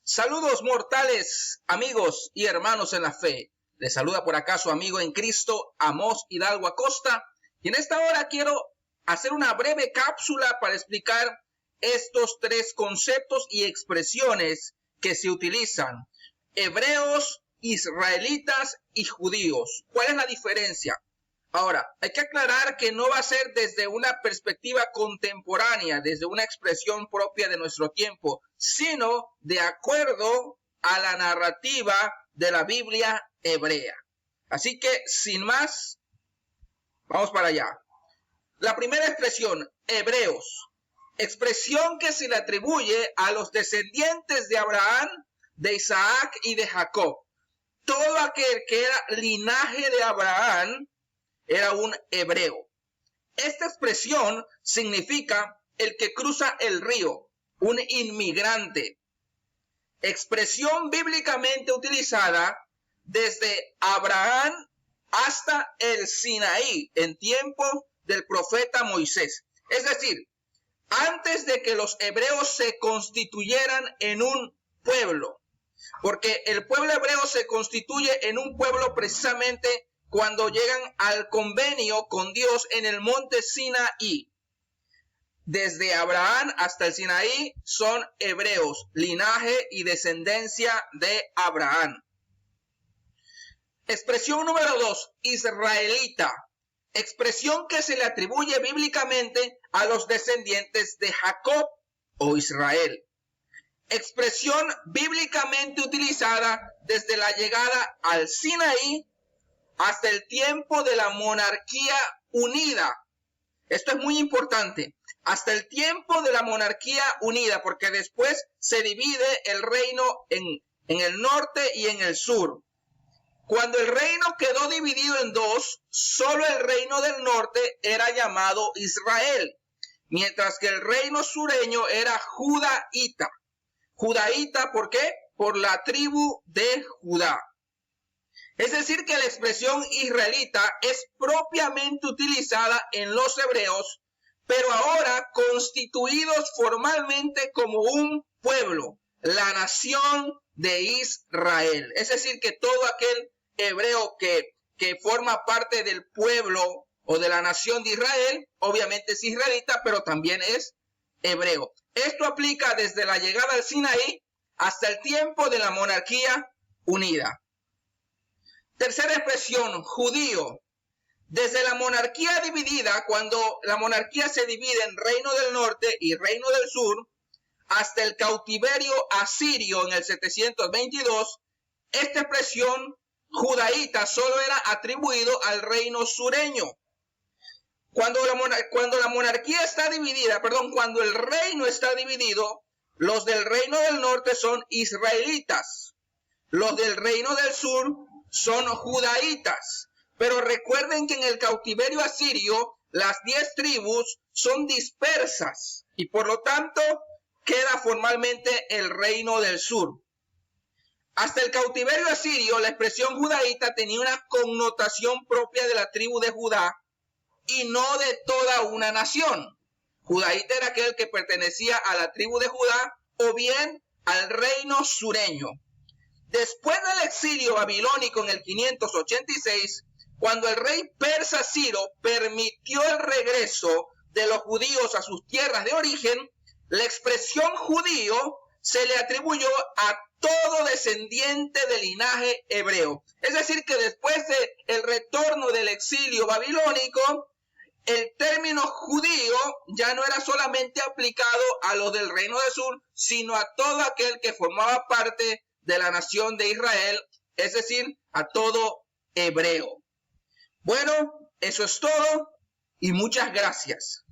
Saludos mortales, amigos y hermanos en la fe. Les saluda por acá su amigo en Cristo, Amós Hidalgo Acosta. Y en esta hora quiero hacer una breve cápsula para explicar estos tres conceptos y expresiones que se utilizan. Hebreos, israelitas y judíos. ¿Cuál es la diferencia? Ahora, hay que aclarar que no va a ser desde una perspectiva contemporánea, desde una expresión propia de nuestro tiempo, sino de acuerdo a la narrativa de la Biblia hebrea. Así que, sin más, vamos para allá. La primera expresión, hebreos, expresión que se le atribuye a los descendientes de Abraham, de Isaac y de Jacob. Todo aquel que era linaje de Abraham era un hebreo. Esta expresión significa el que cruza el río, un inmigrante. Expresión bíblicamente utilizada desde Abraham hasta el Sinaí, en tiempo del profeta Moisés. Es decir, antes de que los hebreos se constituyeran en un pueblo, porque el pueblo hebreo se constituye en un pueblo precisamente cuando llegan al convenio con Dios en el monte Sinaí. Desde Abraham hasta el Sinaí son hebreos, linaje y descendencia de Abraham. Expresión número 2, israelita. Expresión que se le atribuye bíblicamente a los descendientes de Jacob o Israel. Expresión bíblicamente utilizada desde la llegada al Sinaí hasta el tiempo de la monarquía unida. Esto es muy importante. Hasta el tiempo de la monarquía unida, porque después se divide el reino en el norte y en el sur. Cuando el reino quedó dividido en dos, solo el reino del norte era llamado Israel, mientras que el reino sureño era judaíta. Judaíta, ¿por qué? Por la tribu de Judá. Es decir, que la expresión israelita es propiamente utilizada en los hebreos, pero ahora constituidos formalmente como un pueblo, la nación de Israel. Es decir, que todo aquel hebreo que forma parte del pueblo o de la nación de Israel, obviamente es israelita, pero también es hebreo. Esto aplica desde la llegada al Sinaí hasta el tiempo de la monarquía unida. Tercera expresión, judío. Desde la monarquía dividida, cuando la monarquía se divide en reino del norte y reino del sur, hasta el cautiverio asirio en el 722, esta expresión judaíta solo era atribuido al reino sureño. Cuando la monarquía está dividida, cuando el reino está dividido, los del reino del norte son israelitas. Los del reino del sur son judaítas. Pero recuerden que en el cautiverio asirio, las 10 tribus son dispersas y por lo tanto queda formalmente el reino del sur. Hasta el cautiverio asirio, la expresión judaíta tenía una connotación propia de la tribu de Judá y no de toda una nación. Judaíta era aquel que pertenecía a la tribu de Judá o bien al reino sureño. Después del exilio babilónico en el 586, cuando el rey persa Ciro permitió el regreso de los judíos a sus tierras de origen, la expresión judío se le atribuyó a todo descendiente del linaje hebreo. Es decir, que después del retorno del exilio babilónico, el término judío ya no era solamente aplicado a los del reino del sur, sino a todo aquel que formaba parte de la nación de Israel, es decir, a todo hebreo. Bueno, eso es todo y muchas gracias.